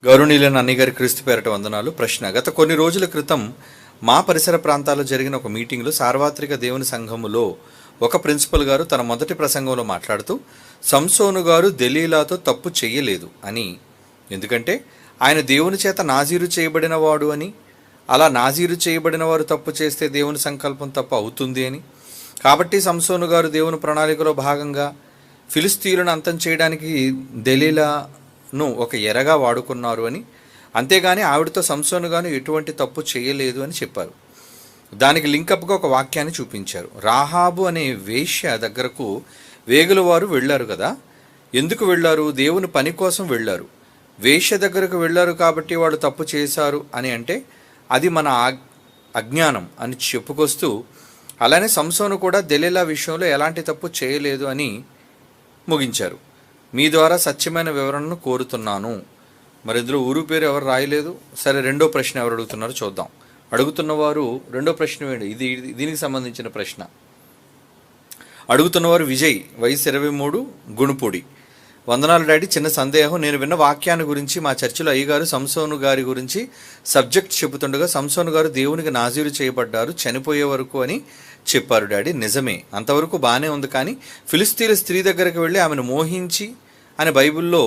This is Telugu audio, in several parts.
గౌరవనీయులైన అన్నయ్య గారి క్రీస్తు పేరట వందనాలు. ప్రశ్న: గత కొన్ని రోజుల క్రితం మా పరిసర ప్రాంతాల్లో జరిగిన ఒక మీటింగ్లో సార్వత్రిక దేవుని సంఘములో ఒక ప్రిన్సిపల్ గారు తన మొదటి ప్రసంగంలో మాట్లాడుతూ సంసోను గారు దెలీలాతో తప్పు చెయ్యలేదు అని, ఎందుకంటే ఆయన దేవుని చేత నాజీరు చేయబడిన వాడు అని, అలా నాజీరు చేయబడిన వారు తప్పు చేస్తే దేవుని సంకల్పం తప్పు అవుతుంది అని, కాబట్టి సంసోను గారు దేవుని ప్రణాళికలో భాగంగా ఫిలిస్తీయులను అంతం చేయడానికి దెలీలాను ఒక ఎరగా వాడుకున్నారు అని, అంతేగాని ఆవిడతో సంసోను గాను ఎటువంటి తప్పు చేయలేదు అని చెప్పారు. దానికి లింకప్గా ఒక వాక్యాన్ని చూపించారు. రాహాబు అనే వేశ్య దగ్గరకు వేగుల వారు వెళ్ళారు కదా, ఎందుకు వెళ్ళారు? దేవుని పని కోసం వెళ్ళారు. వేశ్య దగ్గరకు వెళ్ళారు కాబట్టి వాళ్ళు తప్పు చేశారు అని అంటే అది మన అజ్ఞానం అని చెప్పుకొస్తూ, అలానే సంసోను కూడా దెలీలా విషయంలో ఎలాంటి తప్పు చేయలేదు అని ముగించారు. మీ ద్వారా సత్యమైన వివరణను కోరుతున్నాను. మరి ఇందులో ఊరు పేరు ఎవరు రాయలేదు. సరే, రెండో ప్రశ్న ఎవరు అడుగుతున్నారో చూద్దాం. అడుగుతున్నవారు రెండో ప్రశ్న ఇది దీనికి సంబంధించిన ప్రశ్న. అడుగుతున్నవారు విజయ్, వయసు 23, గుణపూడి. వందనాలు డాడీ, చిన్న సందేహం. నేను విన్న వాక్యాన్ని గురించి మా చర్చిలో అయ్యగారు సంసోను గారి గురించి సబ్జెక్ట్ చెబుతుండగా సంసోను గారు దేవునికి నాజీరు చేయబడ్డారు చనిపోయే వరకు అని చెప్పారు డాడీ. నిజమే, అంతవరకు బాగానే ఉంది. కానీ ఫిలిస్తీన్ల స్త్రీ దగ్గరికి వెళ్ళి ఆమెను మోహించి అని బైబిల్లో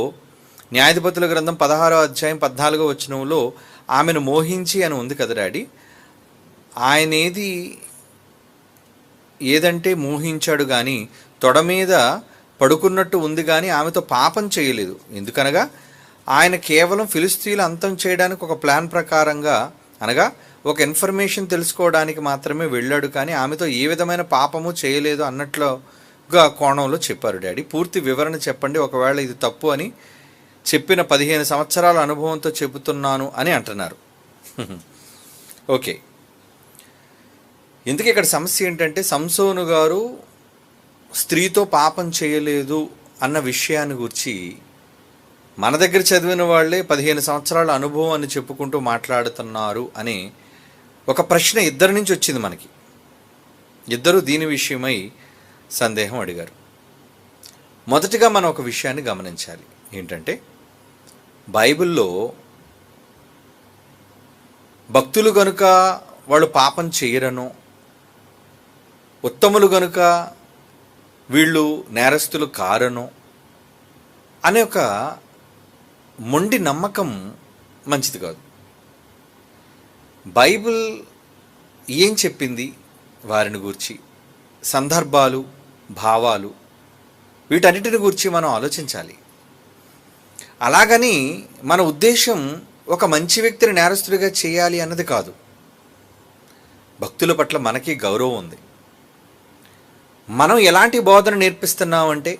న్యాయాధిపతుల గ్రంథం 16వ అధ్యాయం 14వ వచనంలో ఆమెను మోహించి అని ఉంది కదా డాడీ. ఆయన ఏదంటే మోహించాడు కానీ తొడ మీద పడుకున్నట్టు ఉంది కానీ ఆమెతో పాపం చేయలేదు. ఎందుకనగా ఆయన కేవలం ఫిలిస్తీన్లు అంతం చేయడానికి ఒక ప్లాన్ ప్రకారంగా, అనగా ఒక ఇన్ఫర్మేషన్ తెలుసుకోవడానికి మాత్రమే వెళ్ళాడు కానీ ఆమెతో ఏ విధమైన పాపము చేయలేదు అన్నట్లుగా కోణంలో చెప్పారు డాడీ. పూర్తి వివరణ చెప్పండి, ఒకవేళ ఇది తప్పు అని చెప్పిన 15 సంవత్సరాల అనుభవంతో చెబుతున్నాను అని అంటున్నారు. ఓకే, ఇందుకే ఇక్కడ సమస్య ఏంటంటే సంసోను గారు స్త్రీతో పాపం చేయలేదు అన్న విషయాన్ని గురించి మన దగ్గర చదివిన వాళ్ళే 15 సంవత్సరాల అనుభవం అని చెప్పుకుంటూ మాట్లాడుతున్నారు అనే ఒక ప్రశ్న ఇద్దరి నుంచి వచ్చింది మనకి. ఇద్దరు దీని విషయమై సందేహం అడిగారు. మొదటిగా మనం ఒక విషయాన్ని గమనించాలి. ఏంటంటే బైబిల్లో భక్తులు గనుక వాళ్ళు పాపం చేయరను, ఉత్తములు గనుక వీళ్ళు నేరస్తులు కారను అనే ఒక మొండి నమ్మకం మంచిది కాదు. బైబిల్ ఏం చెప్పింది వారిని గూర్చి, సందర్భాలు, భావాలు, వీటన్నిటిని గురించి మనం ఆలోచించాలి. అలాగని మన ఉద్దేశం ఒక మంచి వ్యక్తిని నేరస్తుడిగా చేయాలి అన్నది కాదు. భక్తుల పట్ల మనకి గౌరవం ఉంది. మనం ఎలాంటి బోధన నేర్పిస్తున్నామంటే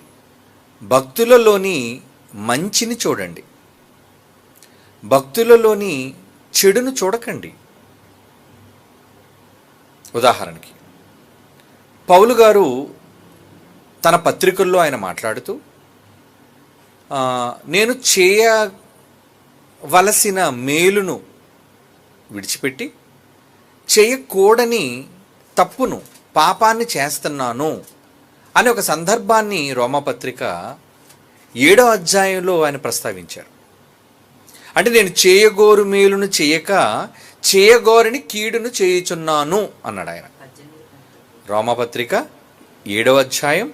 భక్తులలోని మంచిని చూడండి, భక్తులలోని చెడును చూడకండి. ఉదాహరణకి పౌలు గారు తన పత్రికల్లో ఆయన మాట్లాడుతూ నేను చేయవలసిన మేలును విడిచిపెట్టి చేయకూడని తప్పును, పాపాన్ని చేస్తున్నాను అనే ఒక సందర్భాన్ని రోమాపత్రిక 7వ అధ్యాయంలో ఆయన ప్రస్తావించారు. అంటే నేను చేయగోరు మేలును చేయక చేయగోరని కీడును చేయుచున్నాను అన్నాడు ఆయన. రోమాపత్రిక 7వ అధ్యాయం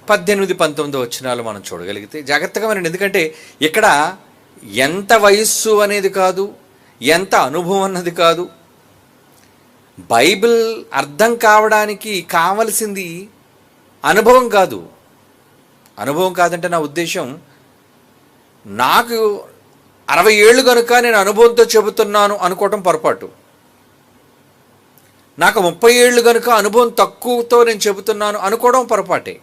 18-19 వచనాలు మనం చూడగలిగితే జాగ్రత్తగా వినండి. ఎందుకంటే ఇక్కడ ఎంత వయస్సు అనేది కాదు, ఎంత అనుభవం అన్నది కాదు. బైబిల్ అర్థం కావడానికి కావలసింది అనుభవం కాదు. అనుభవం కాదంటే నా ఉద్దేశం, నాకు 60 ఏళ్ళు కనుక నేను అనుభవంతో చెబుతున్నాను అనుకోవటం పొరపాటు. నాకు 30 ఏళ్ళు కనుక అనుభవం తక్కువతో నేను చెబుతున్నాను అనుకోవడం పొరపాటే.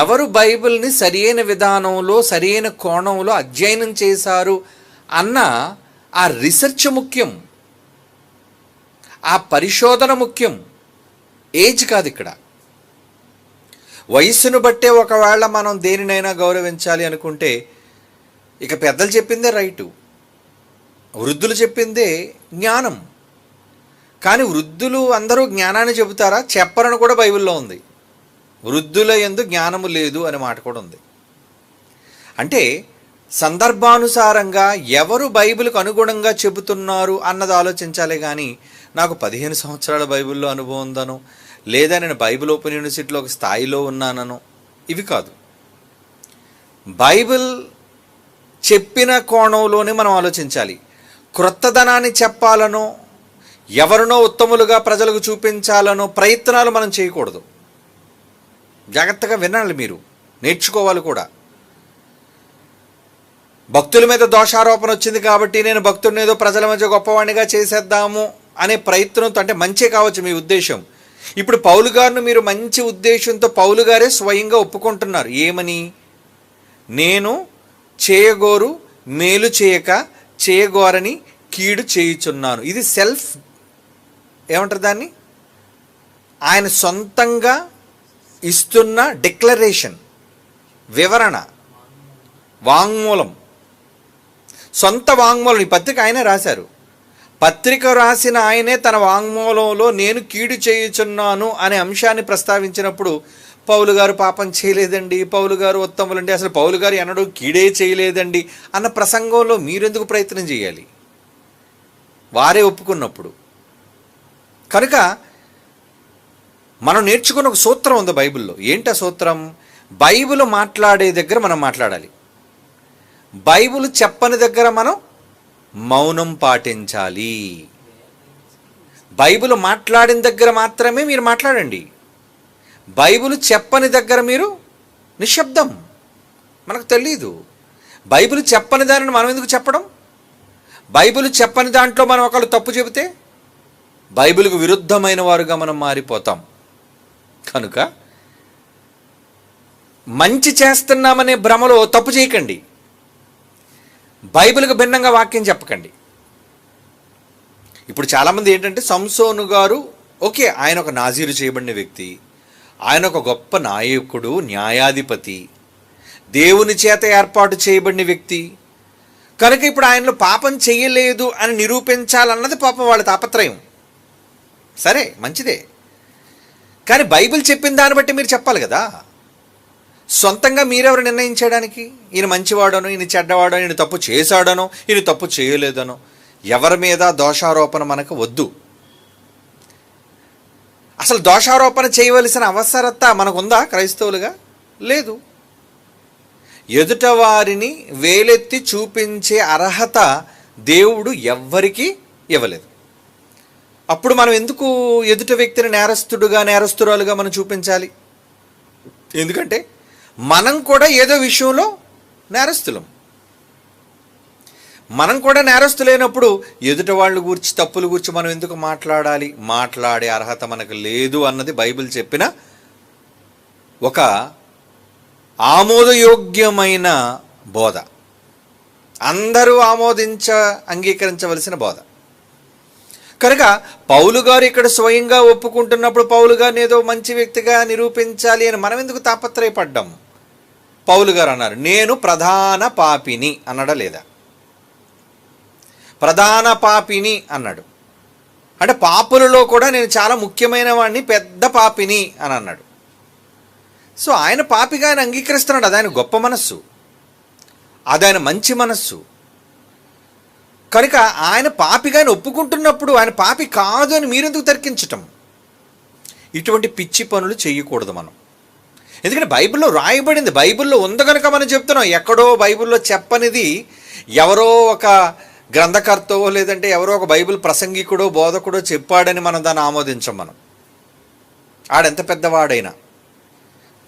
ఎవరు బైబిల్ని సరియైన విధానంలో, సరియైన కోణంలో అధ్యయనం చేశారు అన్న ఆ రీసెర్చ్ ముఖ్యం, ఆ పరిశోధన ముఖ్యం, ఏజ్ కాదు. ఇక్కడ వయస్సును బట్టే ఒకవేళ మనం దేనినైనా గౌరవించాలి అనుకుంటే ఇక పెద్దలు చెప్పిందే రైటు, వృద్ధులు చెప్పిందే జ్ఞానం. కానీ వృద్ధులు అందరూ జ్ఞానాన్ని చెబుతారా? చెప్పరని కూడా బైబిల్లో ఉంది. వృద్ధుల యందు జ్ఞానము లేదు అనే మాట కూడా ఉంది. అంటే సందర్భానుసారంగా ఎవరు బైబిల్కు అనుగుణంగా చెబుతున్నారు అన్నది ఆలోచించాలి. కానీ నాకు 15 సంవత్సరాల బైబిల్లో అనుభవం ఉందనో, లేదా నేను బైబిల్ ఓపెన్ యూనివర్సిటీలో ఒక స్థాయిలో ఉన్నాననో ఇవి కాదు. బైబిల్ చెప్పిన కోణంలోనే మనం ఆలోచించాలి. క్రొత్తదనాన్ని చెప్పాలనో, ఎవరినో ఉత్తములుగా ప్రజలకు చూపించాలనో ప్రయత్నాలు మనం చేయకూడదు. జాగ్రత్తగా వినాలి, మీరు నేర్చుకోవాలి కూడా. భక్తుల మీద దోషారోపణ వచ్చింది కాబట్టి నేను భక్తుడిని ఏదో ప్రజల మధ్య గొప్పవాణిగా చేసేద్దాము అనే ప్రయత్నంతో, అంటే మంచి కావచ్చు మీ ఉద్దేశం. ఇప్పుడు పౌలు గారిని మీరు మంచి ఉద్దేశంతో పౌలు గారే స్వయంగా ఒప్పుకుంటున్నారు. ఏమని? నేను చేయగోరు మేలు చేయక చేయగోరని కీడు చేయుచున్నాను. ఇది సెల్ఫ్, ఏమంటారు దాన్ని, ఆయన సొంతంగా ఇస్తున్న డిక్లరేషన్, వివరణ, వాంగ్మూలం, సొంత వాంగ్మూలం. ఈ పత్రిక ఆయనే రాశారు. పత్రిక రాసిన ఆయనే తన వాంగ్మూలంలో నేను కీడు చేయుచున్నాను అనే అంశాన్ని ప్రస్తావించినప్పుడు పౌలు గారు పాపం చేయలేదండి, పౌలు గారు ఉత్తములండి, అసలు పౌలు గారు ఎన్నడూ కీడే చేయలేదండి అన్న ప్రసంగంలో మీరెందుకు ప్రయత్నం చేయాలి? వారే ఒప్పుకున్నప్పుడు. కనుక మనం నేర్చుకున్న ఒక సూత్రం ఉంది బైబిల్లో. ఏంటి ఆ సూత్రం? బైబిల్ మాట్లాడే దగ్గర మనం మాట్లాడాలి, బైబిల్ చెప్పని దగ్గర మనం మౌనం పాటించాలి. బైబిల్ మాట్లాడిన దగ్గర మాత్రమే మీరు మాట్లాడండి, బైబిల్ చెప్పని దగ్గర మీరు నిశ్శబ్దం. మనకు తెలీదు. బైబిల్ చెప్పని దానిని మనం ఎందుకు చెప్పడం? బైబిల్ చెప్పని దాంట్లో మనం ఒకళ్ళు తప్పు చెబితే బైబిల్కు విరుద్ధమైన వారుగా మనం మారిపోతాం. కనుక మంచి చేస్తున్నామనే భ్రమలో తప్పు చేయకండి, బైబిల్కు భిన్నంగా వాక్యం చెప్పకండి. ఇప్పుడు చాలామంది ఏంటంటే, సంసోను గారు ఓకే, ఆయన ఒక నాజీరు చేయబడిన వ్యక్తి, ఆయన ఒక గొప్ప నాయకుడు, న్యాయాధిపతి, దేవుని చేత ఏర్పాటు చేయబడిన వ్యక్తి, కనుక ఇప్పుడు ఆయనలో పాపం చేయలేదు అని నిరూపించాలన్నది పాపం వాళ్ళ తాపత్రయం. సరే, మంచిదే. కానీ బైబిల్ చెప్పిన దాన్ని బట్టి మీరు చెప్పాలి కదా. సొంతంగా మీరెవరు నిర్ణయించడానికి? ఈయన మంచివాడనో, ఈయన చెడ్డవాడనో, ఈయన తప్పు చేశాడనో, ఈయన తప్పు చేయలేదనో ఎవరి మీద దోషారోపణ మనకు వద్దు. అసలు దోషారోపణ చేయవలసిన అవసరత మనకుందా క్రైస్తవులుగా? లేదు. ఎదుట వారిని వేలెత్తి చూపించే అర్హత దేవుడు ఎవ్వరికీ ఇవ్వలేదు. అప్పుడు మనం ఎందుకు ఎదుట వ్యక్తిని నేరస్తుడుగా, నేరస్తురాలుగా మనం చూపించాలి? ఎందుకంటే మనం కూడా ఏదో విషయంలో నేరస్తులం. మనం కూడా నేరస్తులైనప్పుడు ఎదుట వాళ్ళ గురించి, తప్పుల గురించి మనం ఎందుకు మాట్లాడాలి? మాట్లాడే అర్హత మనకు లేదు అన్నది బైబిల్ చెప్పిన ఒక ఆమోదయోగ్యమైన బోధ, అందరూ అంగీకరించవలసిన బోధ. కనుక పౌలు గారు ఇక్కడ స్వయంగా ఒప్పుకుంటున్నప్పుడు పౌలు గారిని ఏదో మంచి వ్యక్తిగా నిరూపించాలి అని మనం ఎందుకు తాపత్రయపడ్డాం? పౌలు గారు అన్నారు, నేను ప్రధాన పాపిని అన్నాడా లేదా? ప్రధాన పాపిని అన్నాడు. అంటే పాపులలో కూడా నేను చాలా ముఖ్యమైన వాడిని, పెద్ద పాపిని అని అన్నాడు. సో ఆయన పాపిగా ఆయన అంగీకరిస్తున్నాడు. అది ఆయన గొప్ప మనస్సు, అది ఆయన మంచి మనస్సు. కనుక ఆయన పాపిగా ఆయన ఒప్పుకుంటున్నప్పుడు ఆయన పాపి కాదు అని మీరెందుకు తర్కించటం? ఇటువంటి పిచ్చి పనులు చేయకూడదు మనం. ఎందుకంటే బైబిల్లో రాయబడింది, బైబిల్లో ఉంది కనుక మనం చెప్తున్నాం. ఎక్కడో బైబిల్లో చెప్పనిది ఎవరో ఒక గ్రంథకర్తో, లేదంటే ఎవరో ఒక బైబిల్ ప్రసంగికుడో బోధకుడో చెప్పాడని మనం దాన్ని ఆమోదించం. మనం ఆడెంత పెద్దవాడైనా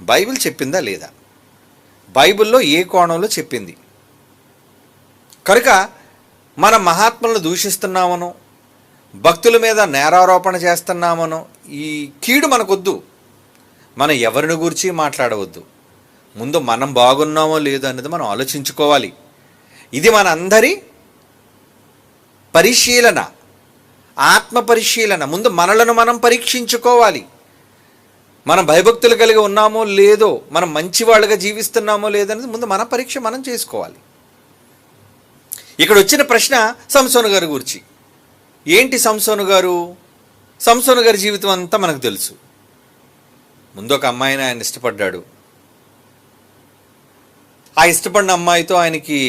బైబిల్ చెప్పిందా లేదా, బైబిల్లో ఏ కోణంలో చెప్పింది. కనుక మనం మహాత్ములను దూషిస్తున్నామనో, భక్తుల మీద నేరారోపణ చేస్తున్నామనో ఈ కీడు మనకొద్దు. మనం ఎవరిని గురించి మాట్లాడవద్దు. ముందు మనం బాగున్నామో లేదో అనేది మనం ఆలోచించుకోవాలి. ఇది మన అందరి పరిశీలన, ఆత్మ పరిశీలన. ముందు మనలను మనం పరీక్షించుకోవాలి. మనం భయభక్తులు కలిగి ఉన్నామో లేదో, మనం మంచివాళ్ళుగా జీవిస్తున్నామో లేదో అనేది ముందు మన పరీక్ష మనం చేసుకోవాలి. ఇక్కడ వచ్చిన ప్రశ్న సంసోను గారి గురించి. ఏంటి సంసోను గారు? సంసోను గారి జీవితం అంతా మనకు తెలుసు. ముందు ఒక అమ్మాయిని ఆయన ఇష్టపడ్డాడు. ఆ ఇష్టపడిన అమ్మాయితో ఆయనకి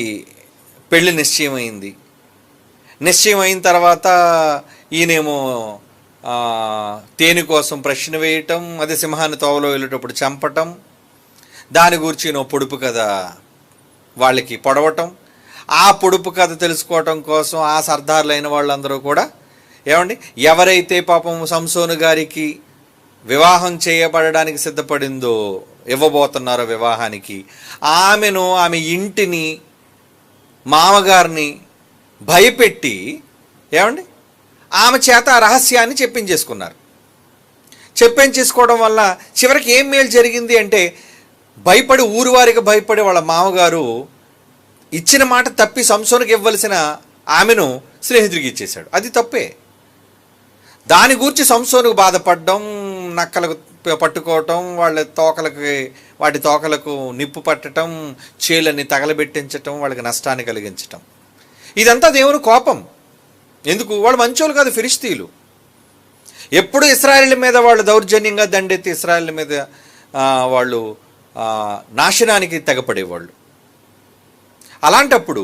పెళ్లి నిశ్చయమైంది. నిశ్చయం అయిన తర్వాత ఈయనేమో తేనె కోసం ప్రశ్న వేయటం, అదే సింహాన్ని తోవలో వెళ్ళేటప్పుడు చంపటం, దాని గురించి పొడుపు కథ వాళ్ళకి పొడవటం. ఆ పొడుపు కథ తెలుసుకోవటం కోసం ఆ సర్దార్లైన వాళ్ళందరూ కూడా ఏమండి, ఎవరైతే పాపం సంసోను గారికి వివాహం చేయబడడానికి సిద్ధపడిందో, ఇవ్వబోతున్నారో వివాహానికి, ఆమె ఇంటిని, మామగారిని భయపెట్టి ఏమండి ఆమె చేత ఆ రహస్యాన్ని చెప్పించేసుకున్నారు. చెప్పించేసుకోవడం వల్ల చివరికి ఏం మేలు జరిగింది అంటే, భయపడి ఊరు వారికి భయపడి వాళ్ళ మామగారు ఇచ్చిన మాట తప్పి సంసోనుకి ఇవ్వవలసిన ఆమెను స్నేహితుడికి ఇచ్చేశాడు. అది తప్పే. దాని గురించి సంసోనుకు బాధపడడం, నక్కలకు పట్టుకోవటం, వాటి తోకలకు నిప్పు పట్టడం, చేలన్నీ తగలబెట్టించటం, వాళ్ళకి నష్టాన్ని కలిగించటం, ఇదంతా దేవుని కోపం. ఎందుకు? వాళ్ళు మంచోళ్ళు కాదు, ఫిలిష్తీయులు. ఎప్పుడు ఇశ్రాయేలు మీద వాళ్ళు దౌర్జన్యంగా దండెత్తి ఇశ్రాయేలు మీద వాళ్ళు నాశనానికి తెగపడేవాళ్ళు. అలాంటప్పుడు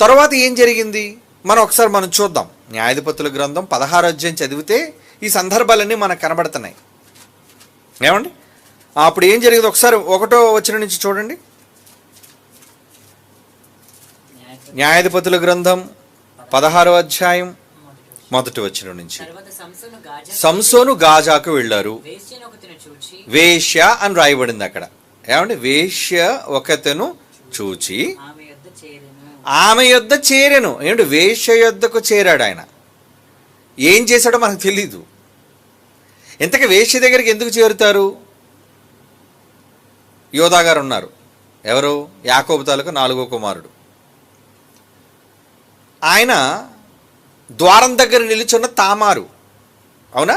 తర్వాత ఏం జరిగింది మనం చూద్దాం. న్యాయాధిపతుల గ్రంథం 16వ అధ్యాయం చదివితే ఈ సందర్భాలన్నీ మనకు కనబడుతున్నాయి. ఏమండి, అప్పుడు ఏం జరిగింది ఒకసారి 1వ వచనం నుంచి చూడండి. న్యాయాధిపతుల గ్రంథం 16వ అధ్యాయం 1వ వచనం నుంచి. సంసోను గాజాకు వెళ్ళారు. వేశ్య అని రాయబడింది అక్కడ. ఏమండి, వేశ్య ఒకతను చూచి ఆమె యొద్ద చేరెను. ఏమిటి? వేశ్య యొద్దకు చేరాడు ఆయన. ఏం చేశాడో మనకు తెలీదు. ఇంతకీ వేశ్య దగ్గరికి ఎందుకు చేరుతారు? యోధా గారు ఉన్నారు. ఎవరు? యాకోబు తాలూకు 4వ కుమారుడు. ఆయన ద్వారం దగ్గర నిలుచున్న తామారు. అవునా?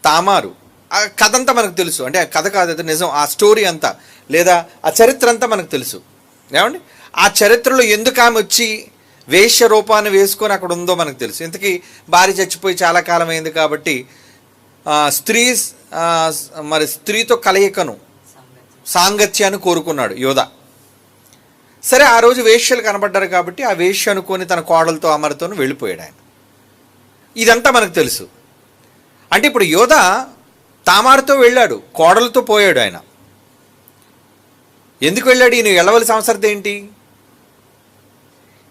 తామారు. ఆ కథ అంతా మనకు తెలుసు. అంటే ఆ కథ కాదు, అది నిజం. ఆ స్టోరీ అంతా లేదా ఆ చరిత్ర అంతా మనకు తెలుసు. ఏమండి, ఆ చరిత్రలో ఎందుకు ఆమె వచ్చి వేశ్య రూపాన్ని వేసుకొని అక్కడ ఉందో మనకు తెలుసు. ఇంతకీ భార్య చచ్చిపోయి చాలా కాలం అయింది కాబట్టి స్త్రీతో కలయికను, సాంగత్యాన్ని కోరుకున్నాడు యోధా. సరే, ఆ రోజు వేశ్యలు కనబడ్డారు కాబట్టి ఆ వేశ్య అనుకొని తన కోడలతో అమరతో వెళ్ళిపోయాడు ఆయన. ఇదంతా మనకు తెలుసు. అంటే ఇప్పుడు యోధా తామారుతో వెళ్ళాడు, కోడలతో పోయాడు ఆయన. ఎందుకు వెళ్ళాడు? ఈయన వెళ్ళవలసిన అవసరం ఏంటి?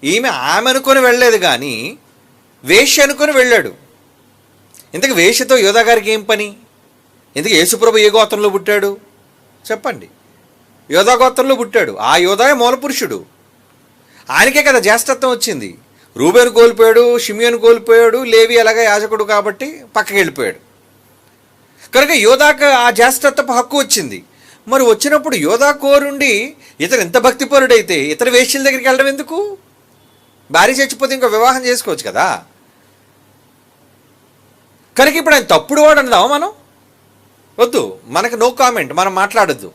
ఆమె అనుకొని వెళ్ళలేదు కానీ వేశ్య అనుకొని వెళ్ళాడు. ఇంతకు వేశ్యతో యోధా గారికి ఏం పని? ఇంతకు యేసుప్రభు ఏ గోత్రంలో పుట్టాడు చెప్పండి? యోధా గోత్రంలో పుట్టాడు. ఆ యోధాయే మూల పురుషుడు. ఆయనకే కదా జ్యేష్ఠత్వం వచ్చింది. రూబేను కోల్పోయాడు, షిమియోను కోల్పోయాడు, లేవి అలాగే యాజకుడు కాబట్టి పక్కకి వెళ్ళిపోయాడు. కనుక యోధాకు ఆ జ్యేష్ఠత్వపు హక్కు వచ్చింది. మరి వచ్చినప్పుడు యోధా కోరుండి ఇతను ఎంత భక్తిపరుడైతే ఇతర వేశ్యల దగ్గరికి వెళ్ళడం ఎందుకు? భార్య చచ్చిపోతే ఇంకో వివాహం చేసుకోవచ్చు కదా. కనుక ఇప్పుడు ఆయన తప్పుడు వాడు అందామా మనం? వద్దు, మనకు నో కామెంట్, మనం మాట్లాడద్దు.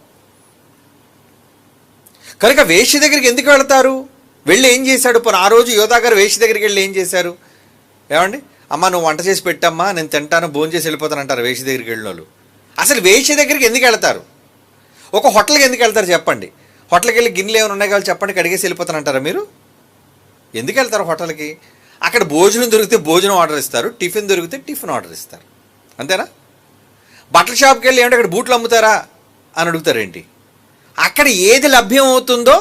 కనుక వేశ్య దగ్గరికి ఎందుకు వెళతారు? వెళ్ళి ఏం చేశాడు? ఆ రోజు యోధా గారు వేశ్య దగ్గరికి వెళ్ళి ఏం చేశారు? ఏమండి, అమ్మ నువ్వు వంట చేసి పెట్టమ్మా, నేను తింటాను, భోజనం చేసి వెళ్ళిపోతాను అంటారు వేశ్య దగ్గరికి వెళ్ళిన వాళ్ళు. అసలు వేశ్య దగ్గరికి ఎందుకు వెళతారు? ఒక హోటల్కి ఎందుకు వెళ్తారు చెప్పండి? హోటల్కి వెళ్ళి గిన్నెలు ఏమైనా ఉన్నాయి కావాలి చెప్పండి, కడిగేసి వెళ్ళిపోతానంటారా మీరు? ఎందుకు వెళ్తారు హోటల్కి? అక్కడ భోజనం దొరికితే భోజనం ఆర్డర్ ఇస్తారు, టిఫిన్ దొరికితే టిఫిన్ ఆర్డర్ ఇస్తారు, అంతేనా? బట్టల షాప్కి వెళ్ళి ఏమంటే అక్కడ బూట్లు అమ్ముతారా అని అడుగుతారేంటి? అక్కడ ఏది లభ్యం అవుతుందో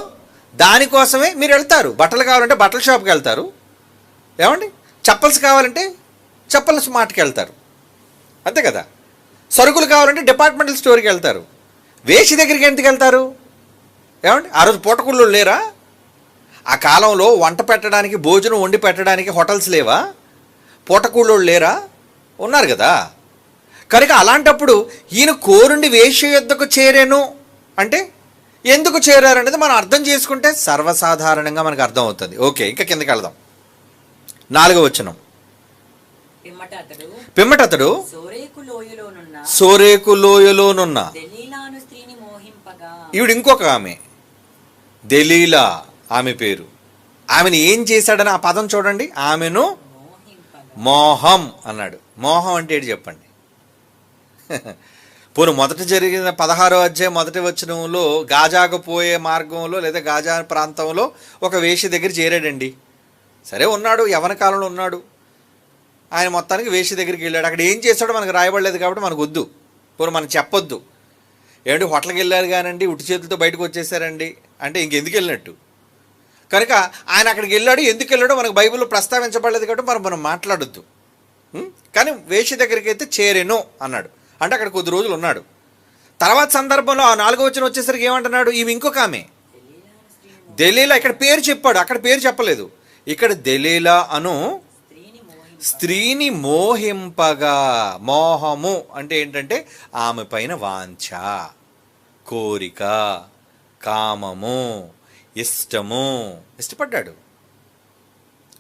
దానికోసమే మీరు వెళ్తారు. బట్టలు కావాలంటే బట్టల షాప్కి వెళ్తారు. ఏమండి, చెప్పల్స్ కావాలంటే చెప్పల్స్ మార్ట్కి వెళ్తారు, అంతే కదా. సరుకులు కావాలంటే డిపార్ట్మెంటల్ స్టోర్కి వెళ్తారు. వేశ్య దగ్గరికి ఎందుకు వెళ్తారు? ఏమండి, ఆ రోజు పూటకూళ్ళు లేరా? ఆ కాలంలో వంట పెట్టడానికి, భోజనం వండి పెట్టడానికి హోటల్స్ లేవా? పూటకూళ్ళు లేరా? ఉన్నారు కదా. కనుక అలాంటప్పుడు ఈయన కోరుండి వేశ్య యొద్దకు చేరాను అంటే ఎందుకు చేరారనేది మనం అర్థం చేసుకుంటే సర్వసాధారణంగా మనకు అర్థం అవుతుంది. ఓకే, ఇంకా కిందకి వెళ్దాం. 4వ వచనం. పిమ్మట అతడు సోరేకు లోయలోనున్న ఈవిడ ఇంకొక ఆమె దెలీలా ఆమె పేరు. ఆమెను ఏం చేశాడని ఆ పదం చూడండి. ఆమెను మోహం అన్నాడు. మోహం అంటే ఏంటి చెప్పండి? పోను మొదట జరిగిన 16వ అధ్యాయం మొదటి వచనంలో గాజాకు పోయే మార్గంలో లేదా గాజా ప్రాంతంలో ఒక వేశ్య దగ్గర చేరాడండి. సరే ఉన్నాడు, యవ్వన కాలంలో ఉన్నాడు. ఆయన మొత్తానికి వేశ్య దగ్గరికి వెళ్ళాడు. అక్కడ ఏం చేశాడో మనకు రాయబడలేదు కాబట్టి మనకు వద్దు, పోను మనం చెప్పొద్దు. ఏమంటే హోటల్కి వెళ్ళారు కానండి ఉట్టి చేతులతో బయటకు వచ్చేసారండి అంటే ఇంకెందుకు వెళ్ళినట్టు. కనుక ఆయన అక్కడికి వెళ్ళాడు, ఎందుకు వెళ్ళాడో మనకు బైబిల్లో ప్రస్తావించబడలేదు కాబట్టి మనం మాట్లాడొద్దు. కానీ వేశ్య దగ్గరికి అయితే చేరెను అన్నాడు, అంటే అక్కడ కొద్ది రోజులు ఉన్నాడు. తర్వాత సందర్భంలో ఆ 4వ వచనం వచ్చేసరికి ఏమంటున్నాడు, ఈమె ఇంకొక ఆమె దెలీలా. ఇక్కడ పేరు చెప్పాడు, అక్కడ పేరు చెప్పలేదు. ఇక్కడ దెలీలా అను స్త్రీని మోహింపగా, మోహము అంటే ఏంటంటే ఆమె పైన వాంఛ, కోరిక, కామము, ఇష్టము, ఇష్టపడ్డాడు,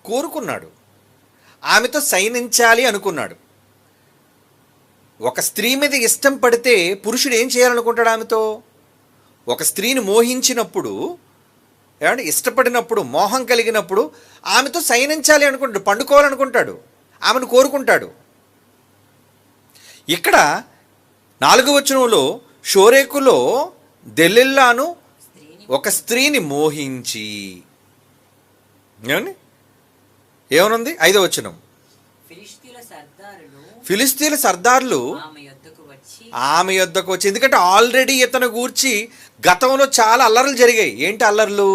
కోరుకున్నాడు, ఆమెతో శయనించాలి అనుకున్నాడు. ఒక స్త్రీ మీద ఇష్టం పడితే పురుషుడు ఏం చేయాలనుకుంటాడు ఆమెతో? ఒక స్త్రీని మోహించినప్పుడు, ఏమంటే ఇష్టపడినప్పుడు, మోహం కలిగినప్పుడు ఆమెతో శయనించాలి అనుకుంటాడు, పండుకోవాలనుకుంటాడు, ఆమెను కోరుకుంటాడు. ఇక్కడ 4వ వచనంలో షోరేకులో దెలీలాను ఒక స్త్రీని మోహించి, ఏమనుంది 5వ వచనం, ఫిలిస్తీన్ల సర్దార్లు ఆమె యొద్దకు వచ్చి, ఎందుకంటే ఆల్రెడీ ఇతను గూర్చి గతంలో చాలా అల్లర్లు జరిగాయి. ఏంటి అల్లర్లు?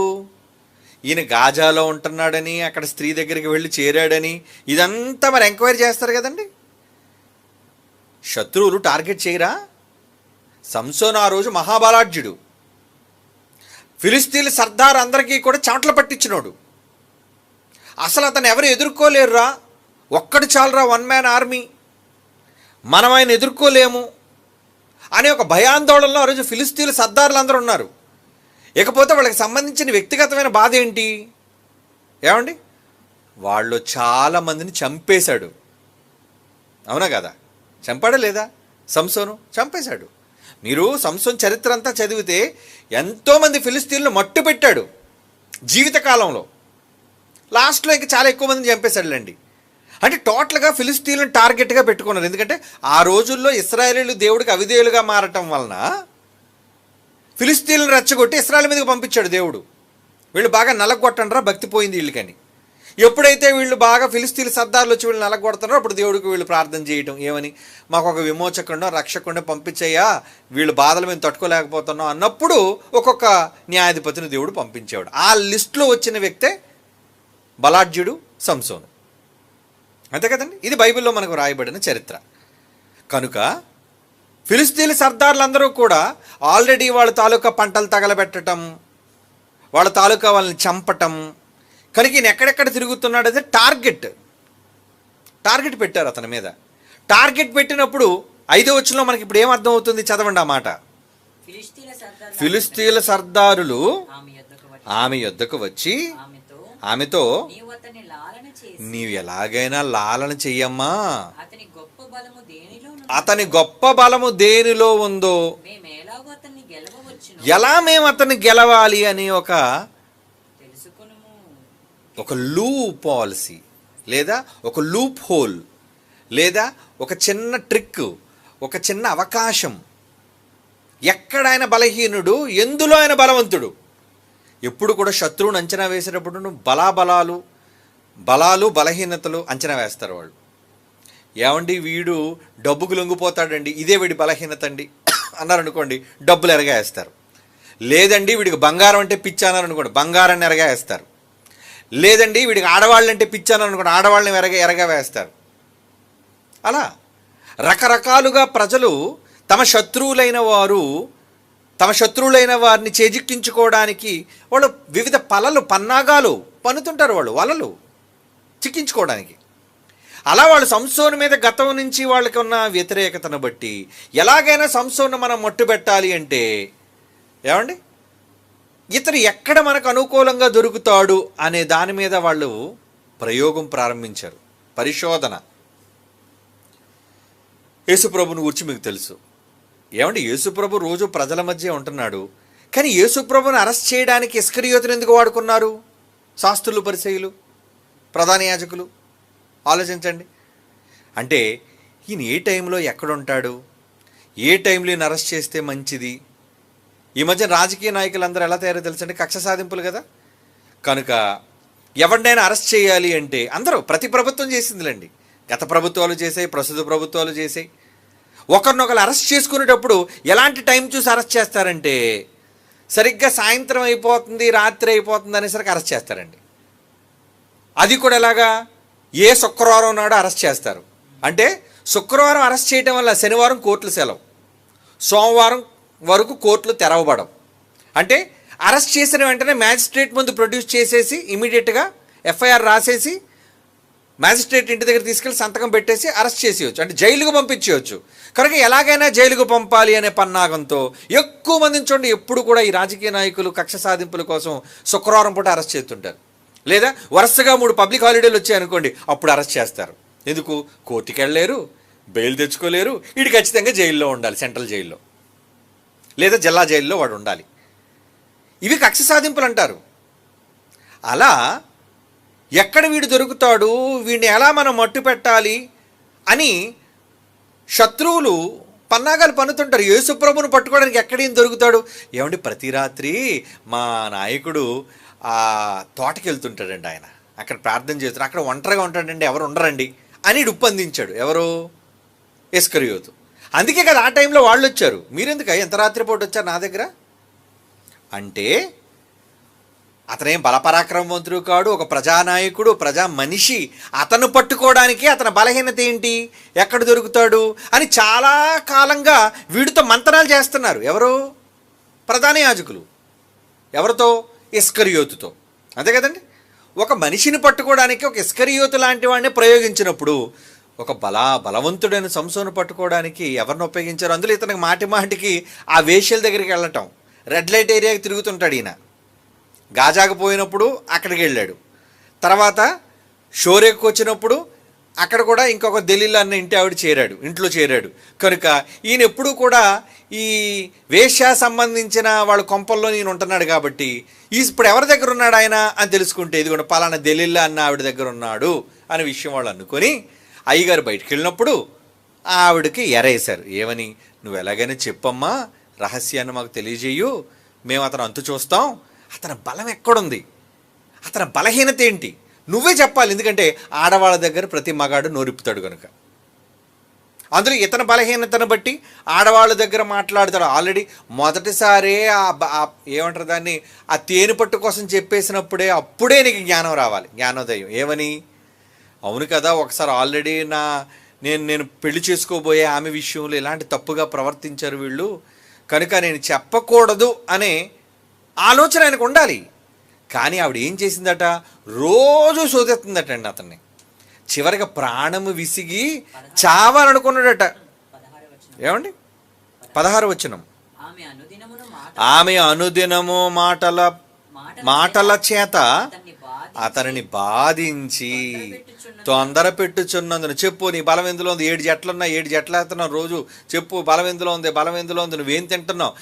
ఈయన గాజాలో ఉంటున్నాడని, అక్కడ స్త్రీ దగ్గరికి వెళ్ళి చేరాడని, ఇదంతా మరి ఎంక్వైరీ చేస్తారు కదండి. శత్రువులు టార్గెట్ చేయరా? సంసోను ఆ రోజు మహాబలాఢ్యుడు, ఫిలిస్తీన్ల సర్దార్ అందరికీ కూడా చాట్లు పట్టించినోడు. అసలు అతను ఎవరు ఎదుర్కోలేరురా, ఒక్కడు చాలరా, 1 మ్యాన్ ఆర్మీ, మనం ఆయన ఎదుర్కోలేము అనే ఒక భయాందోళనలో ఆ రోజు ఫిలిస్తీన్ల సర్దార్లు అందరూ ఉన్నారు. ఇకపోతే వాళ్ళకి సంబంధించిన వ్యక్తిగతమైన బాధ ఏంటి? ఏమండి, వాళ్ళు చాలామందిని చంపేశాడు. అవునా కదా? చంపాడా లేదా? సంసోను చంపేశాడు. మీరు సంసోన్ చరిత్ర అంతా చదివితే ఎంతోమంది ఫిలిస్తీన్లు మట్టు పెట్టాడు జీవితకాలంలో. లాస్ట్లో ఇంకా చాలా ఎక్కువ మందిని చంపేశాడులేండి. అంటే టోటల్గా ఫిలిస్తీన్లను టార్గెట్గా పెట్టుకున్నారు. ఎందుకంటే ఆ రోజుల్లో ఇశ్రాయేలీలు దేవుడికి అవిధేయులుగా మారటం వలన ఫిలిస్తీన్లను రెచ్చగొట్టి ఇశ్రాయేల్ మీదకి పంపించాడు దేవుడు. వీళ్ళు బాగా నలగొట్టండ్రా, భక్తి పోయింది వీళ్ళకని. ఎప్పుడైతే వీళ్ళు బాగా ఫిలిస్తీన్ల సర్దార్లు వచ్చి వీళ్ళు నలగొడుతున్నారో అప్పుడు దేవుడికి వీళ్ళు ప్రార్థన చేయటం, ఏమని, మాకు ఒక విమోచకుండా రక్షకుండా పంపించయ్యా, వీళ్ళు బాధలు మేము తట్టుకోలేకపోతున్నాం అన్నప్పుడు ఒక్కొక్క న్యాయాధిపతిని దేవుడు పంపించేవాడు. ఆ లిస్టులో వచ్చిన వ్యక్తే బలాఢ్యుడు సంసోను. అంతే కదండి. ఇది బైబిల్లో మనకు రాయబడిన చరిత్ర. కనుక ఫిలిస్తీన్ల సర్దార్లందరూ కూడా ఆల్రెడీ వాళ్ళ తాలూకా పంటలు తగలబెట్టడం, వాళ్ళ తాలూకా వాళ్ళని చంపటం, కనుక ఈయన ఎక్కడెక్కడ తిరుగుతున్నాడు అదే టార్గెట్ పెట్టారు అతని మీద. టార్గెట్ పెట్టినప్పుడు 5వ వచనంలో మనకి ఇప్పుడు ఏమర్థం అవుతుంది? చదవండి ఆ మాట. ఫిలిస్తీన్ల సర్దారులు ఆమె యొద్దకు వచ్చి ఆమెతో, నీవు ఎలాగైనా లాలన చెయ్యమ్మా, అతని గొప్ప బలము దేనిలో ఉందో, ఎలా మేము అతన్ని గెలవాలి అని ఒక లూప్ పాలసీ లేదా ఒక లూప్ హోల్ లేదా ఒక చిన్న ట్రిక్, ఒక చిన్న అవకాశం. ఎక్కడైనా బలహీనుడు, ఎందులో ఆయన బలవంతుడు. ఎప్పుడు కూడా శత్రువుని అంచనా వేసేటప్పుడు బలాలు బలహీనతలు అంచనా వేస్తారు వాళ్ళు. ఏమండి, వీడు డబ్బుకు లొంగిపోతాడండి, ఇదే వీడి బలహీనత అండి అన్నారనుకోండి, డబ్బులు ఎరగా వేస్తారు. లేదండి వీడికి బంగారం అంటే పిచ్చి అన్నారనుకోండి, బంగారాన్ని ఎరగా వేస్తారు. లేదండి వీడికి ఆడవాళ్ళంటే పిచ్చి అన్నారనుకోండి, ఆడవాళ్ళని ఎరగా వేస్తారు. అలా రకరకాలుగా ప్రజలు తమ శత్రువులైన వారిని చేజిక్కించుకోవడానికి వాళ్ళు వివిధ పన్నాగాలు పన్నుతుంటారు, వాళ్ళు వలలు చిక్కించుకోవడానికి. అలా వాళ్ళు సంసోను మీద గతం నుంచి వాళ్ళకి ఉన్న వ్యతిరేకతను బట్టి ఎలాగైనా సంసోను మనం మట్టుబెట్టాలి అంటే, ఏమండి, ఇతను ఎక్కడ మనకు అనుకూలంగా దొరుకుతాడు అనే దాని మీద వాళ్ళు ప్రయోగం ప్రారంభించారు, పరిశోధన. యేసుప్రభుని గురించి మీకు తెలుసు. ఏమంటే యేసుప్రభు రోజు ప్రజల మధ్య ఉంటున్నాడు, కానీ యేసుప్రభుని అరెస్ట్ చేయడానికి ఇస్కరియోతుని ఎందుకు వాడుకున్నారు శాస్త్రులు, పరిసయ్యులు, ప్రధాన యాజకులు? ఆలోచించండి. అంటే ఈయన ఏ టైంలో ఎక్కడుంటాడు, ఏ టైంలో ఈయన అరెస్ట్ చేస్తే మంచిది. ఈ మధ్య రాజకీయ నాయకులందరూ ఎలా తయారో తెలుసంటే కక్ష సాధింపులు కదా. కనుక ఎవరినైనా అరెస్ట్ చేయాలి అంటే అందరూ ప్రతి ప్రభుత్వం చేసిందిలేండి, గత ప్రభుత్వాలు చేసాయి, ప్రస్తుత ప్రభుత్వాలు చేసాయి. ఒకరినొకరు అరెస్ట్ చేసుకునేటప్పుడు ఎలాంటి టైం చూసి అరెస్ట్ చేస్తారంటే సరిగ్గా సాయంత్రం అయిపోతుంది, రాత్రి అయిపోతుంది అనేసరికి అరెస్ట్ చేస్తారండి. అది కూడా ఎలాగా, ఏ శుక్రవారం నాడు అరెస్ట్ చేస్తారు అంటే శుక్రవారం అరెస్ట్ చేయడం వల్ల శనివారం కోర్టులు సెలవు, సోమవారం వరకు కోర్టులు తెరవబడవు. అంటే అరెస్ట్ చేసిన వెంటనే మ్యాజిస్ట్రేట్ ముందు ప్రొడ్యూస్ చేసేసి ఇమీడియట్గా ఎఫ్ఐఆర్ రాసేసి మ్యాజిస్ట్రేట్ ఇంటి దగ్గర తీసుకెళ్ళి సంతకం పెట్టేసి అరెస్ట్ చేసేయచ్చు, అంటే జైలుకు పంపించేయచ్చు. కనుక ఎలాగైనా జైలుకు పంపాలి అనే పన్నాగంతో ఎక్కువ మందిని చూడండి, ఎప్పుడు కూడా ఈ రాజకీయ నాయకులు కక్ష సాధింపుల కోసం శుక్రవారం పూట అరెస్ట్ చేస్తుంటారు. లేదా వరుసగా 3 పబ్లిక్ హాలిడేలు వచ్చాయనుకోండి, అప్పుడు అరెస్ట్ చేస్తారు. ఎందుకు? కోర్టుకి వెళ్ళలేరు, బెయిల్ తెచ్చుకోలేరు, వీడు ఖచ్చితంగా జైల్లో ఉండాలి, సెంట్రల్ జైల్లో లేదా జిల్లా జైల్లో వాడు ఉండాలి. ఇవి కక్ష సాధింపులు అంటారు. అలా ఎక్కడ వీడు దొరుకుతాడు, వీడిని ఎలా మనం మట్టు పెట్టాలి అని శత్రువులు పన్నాగాలు పన్నుతుంటారు. యేసుప్రభుని పట్టుకోవడానికి ఎక్కడేం దొరుకుతాడు. ఏమండి, ప్రతి రాత్రి మా నాయకుడు ఆ తోటకి వెళ్తుంటాడండి, ఆయన అక్కడ ప్రార్థన చేస్తాడు, అక్కడ ఒంటరిగా ఉంటాడండి, ఎవరు ఉండరండి అని ఉప్పందించాడు. ఎవరు? ఇస్కరియోతు. అందుకే కదా ఆ టైంలో వాళ్ళు వచ్చారు. మీరెందుకు ఎంత రాత్రిపూట వచ్చారు నా దగ్గర అంటే, అతనేం బలపరాక్రమవంతుడు కాడు, ఒక ప్రజానాయకుడు, ప్రజా మనిషి. అతను పట్టుకోవడానికి అతని బలహీనత ఏంటి, ఎక్కడ దొరుకుతాడు అని చాలా కాలంగా వీడితో మంతనాలు చేస్తున్నారు. ఎవరు? ప్రధాన యాజకులు. ఎవరితో? ఇస్కరియోతుతో. అంతే కదండి. ఒక మనిషిని పట్టుకోవడానికి ఒక ఇస్కరియోతు లాంటి వాడిని ప్రయోగించినప్పుడు ఒక బలవంతుడైన సంసోను పట్టుకోవడానికి ఎవరిని ఉపయోగించారు? అందులో ఇతనికి మాటి మాటికి ఆ వేశ్యల దగ్గరికి వెళ్ళటం, రెడ్ లైట్ ఏరియాకి తిరుగుతుంటాడు ఈయన. గాజాకు పోయినప్పుడు అక్కడికి వెళ్ళాడు, తర్వాత షోరేకు వచ్చినప్పుడు అక్కడ కూడా ఇంకొక దెలీలా అన్న ఇంట్లో చేరాడు. కనుక ఈయన ఎప్పుడూ కూడా ఈ వేశ్య సంబంధించిన వాళ్ళ కొంపల్లో నేను ఉంటున్నాడు కాబట్టి ఇప్పుడు ఎవరి దగ్గర ఉన్నాడు ఆయన అని తెలుసుకుంటే, ఇది కూడా పలానా దెలీలా అన్న ఆవిడ దగ్గర ఉన్నాడు అనే విషయం వాళ్ళు అనుకొని అయ్యగారు బయటికి వెళ్ళినప్పుడు ఆవిడకి ఎరేశారు. ఏమని? నువ్వు ఎలాగైనా చెప్పమ్మా, రహస్యాన్ని మాకు తెలియజేయు, మేము అతను అంతు చూస్తాం, అతని బలం ఎక్కడుంది, అతని బలహీనత ఏంటి, నువ్వే చెప్పాలి. ఎందుకంటే ఆడవాళ్ళ దగ్గర ప్రతి మగాడు నోరిప్పుతాడు కనుక. అందులో ఇతని బలహీనతను బట్టి ఆడవాళ్ళ దగ్గర మాట్లాడతాడు. ఆల్రెడీ మొదటిసారే ఏమంటారు దాన్ని, ఆ తేనె పట్టు కోసం చెప్పేసినప్పుడే అప్పుడే నీకు జ్ఞానం రావాలి, జ్ఞానోదయం. ఏమని? అవును కదా, ఒకసారి ఆల్రెడీ నేను పెళ్లి చేసుకోబోయే ఆమె విషయంలో ఇలాంటి తప్పుగా ప్రవర్తించారు వీళ్ళు, కనుక నేను చెప్పకూడదు అనే ఆలోచన ఆయనకు ఉండాలి. కానీ ఆవిడ ఏం చేసిందట, రోజు శోధిస్తుందట అండి అతన్ని. చివరిగా ప్రాణము విసిగి చావాలనుకున్నాడట. ఏమండి? 16వ వచనం, ఆమె అనుదినము మాటల చేత అతనిని బాధించి తొందర పెట్టుచున్నందున. చెప్పు, నీ బలం ఎందులో ఉంది? 7 జట్లున్నాయి, 7 జట్లు వేస్తున్నావు రోజు, చెప్పు బలం ఎందులో ఉంది, బలం ఎందులో ఉంది, నువ్వేం తింటున్నావు?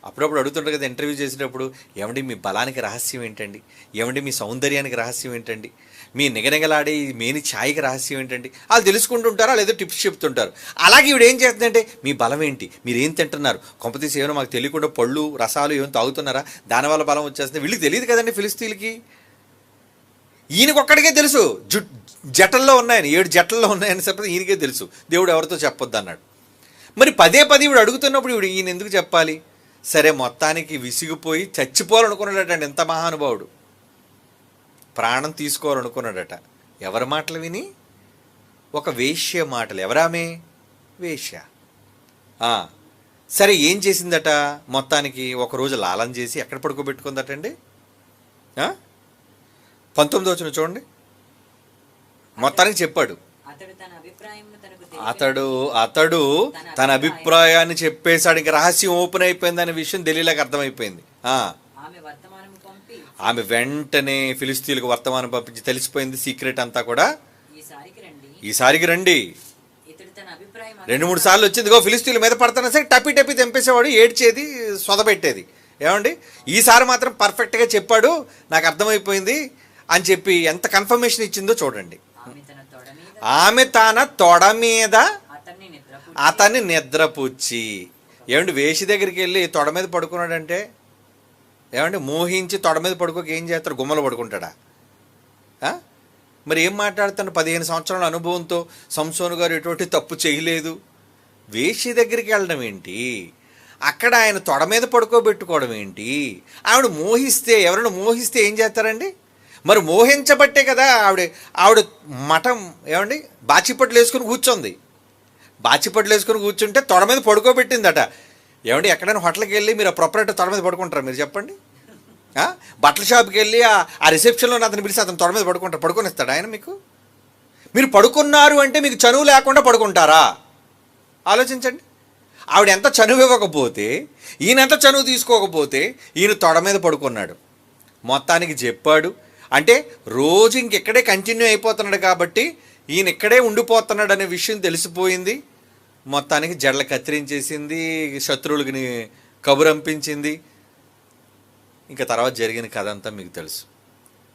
అప్పుడప్పుడు అడుగుతుంటారు కదా ఇంటర్వ్యూ చేసేటప్పుడు, ఏమండి మీ బలానికి రహస్యం ఏంటండి, ఏమండి మీ సౌందర్యానికి రహస్యం ఏంటండి, మీ నిగనిగలాడే మేని ఛాయ్కి రహస్యం ఏంటండి? వాళ్ళు తెలుసుకుంటుంటారా లేదో టిప్స్ చెప్తుంటారు. అలాగే ఇవిడ ఏం చేస్తుందంటే, మీ బలం ఏంటి, మీరు ఏం తింటున్నారు, కొంపతీసి ఏమైనా మాకు తెలియకుండా పళ్ళు రసాలు ఏమైనా తాగుతున్నారా, దానివల్ల బలం వచ్చేస్తుంది. వీళ్ళకి తెలియదు కదండి, ఫిలిస్తీన్లకి. ఈయనకొక్కడికే తెలుసు జటల్లో ఉన్నాయని, 7 జట్లలో ఉన్నాయని చెప్పి ఈయనకే తెలుసు. దేవుడు ఎవరితో చెప్పొద్దు అన్నాడు. మరి పదే ఇవిడు అడుగుతున్నప్పుడు ఈయన ఎందుకు చెప్పాలి? సరే, మొత్తానికి విసిగిపోయి చచ్చిపోవాలనుకున్నాడట. ఎంత మహానుభావుడు, ప్రాణం తీసుకోవాలనుకున్నాడట. ఎవరి మాటలు విని? ఒక వేశ్య మాటలు. ఎవరామే? వేశ్య. సరే, ఏం చేసిందట? మొత్తానికి ఒకరోజు లాలం చేసి ఎక్కడ పడుకోబెట్టుకుందటండి? 19వ వచనం చూడండి. మొత్తానికి చెప్పాడు. అతడు తన అభిప్రాయాన్ని చెప్పేశాడు. ఇంక రహస్యం ఓపెన్ అయిపోయింది అనే విషయం దెలీలాకి అర్థమైపోయింది. ఆమె వెంటనే ఫిలిస్తీన్లకు వర్తమానం పంపించి తెలిసిపోయింది సీక్రెట్ అంతా కూడా. ఈసారికి రండి. 2-3 సార్లు వచ్చింది. ఫిలిస్తీన్ల మీద పడతానా సరే టపి తెంపేసేవాడు, ఏడ్చేది, సొదబెట్టేది. ఏమండి, ఈసారి మాత్రం పర్ఫెక్ట్గా చెప్పాడు, నాకు అర్థమైపోయింది అని చెప్పి ఎంత కన్ఫర్మేషన్ ఇచ్చిందో చూడండి. ఆమె తన తొడ మీద అతన్ని నిద్రపుచ్చి. ఏమండి వేషి దగ్గరికి వెళ్ళి తొడ మీద పడుకున్నాడంటే ఏమండి మోహించి తొడ మీద పడుకోక ఏం చేస్తాడు? గుమ్మలో పడుకుంటాడా? మరి ఏం మాట్లాడుతాను? 15 సంవత్సరాల అనుభవంతో సంసోను గారు ఎటువంటి తప్పు చేయలేదు. వేషి దగ్గరికి వెళ్ళడం ఏంటి? అక్కడ ఆయన తొడ మీద పడుకోబెట్టుకోవడం ఏంటి? ఆవిడ మోహిస్తే, ఎవరైనా మోహిస్తే ఏం చేస్తారండి? మరి మోహించబట్టే కదా ఆవిడ మఠం ఏమండి బాచిపట్లు వేసుకుని కూర్చోంది. బాచిపట్లు వేసుకుని కూర్చుంటే తొడ మీద పడుకోబెట్టిందట. ఏమండి ఎక్కడైనా హోటల్కి వెళ్ళి మీరు ఆ ప్రొపరేటర్ తొడ మీద పడుకుంటారా? మీరు చెప్పండి. బట్టల షాప్కి వెళ్ళి ఆ రిసెప్షన్లో అతను పిలిచి అతను తొడ మీద పడుకొనిస్తాడు ఆయన మీకు? మీరు పడుకున్నారు అంటే మీకు చనువు లేకుండా పడుకుంటారా? ఆలోచించండి. ఆవిడ ఎంత చనువు ఇవ్వకపోతే, ఈయన ఎంత చనువు తీసుకోకపోతే ఈయన తొడ మీద పడుకున్నాడు. మొత్తానికి చెప్పాడు అంటే రోజు ఇంకెక్కడే కంటిన్యూ అయిపోతున్నాడు కాబట్టి ఈయన ఇక్కడే ఉండిపోతున్నాడు అనే విషయం తెలిసిపోయింది. మొత్తానికి జడలు కత్తిరించేసింది, శత్రువులకి కబురంపించింది. ఇంకా తర్వాత జరిగిన కథ అంతా మీకు తెలుసు.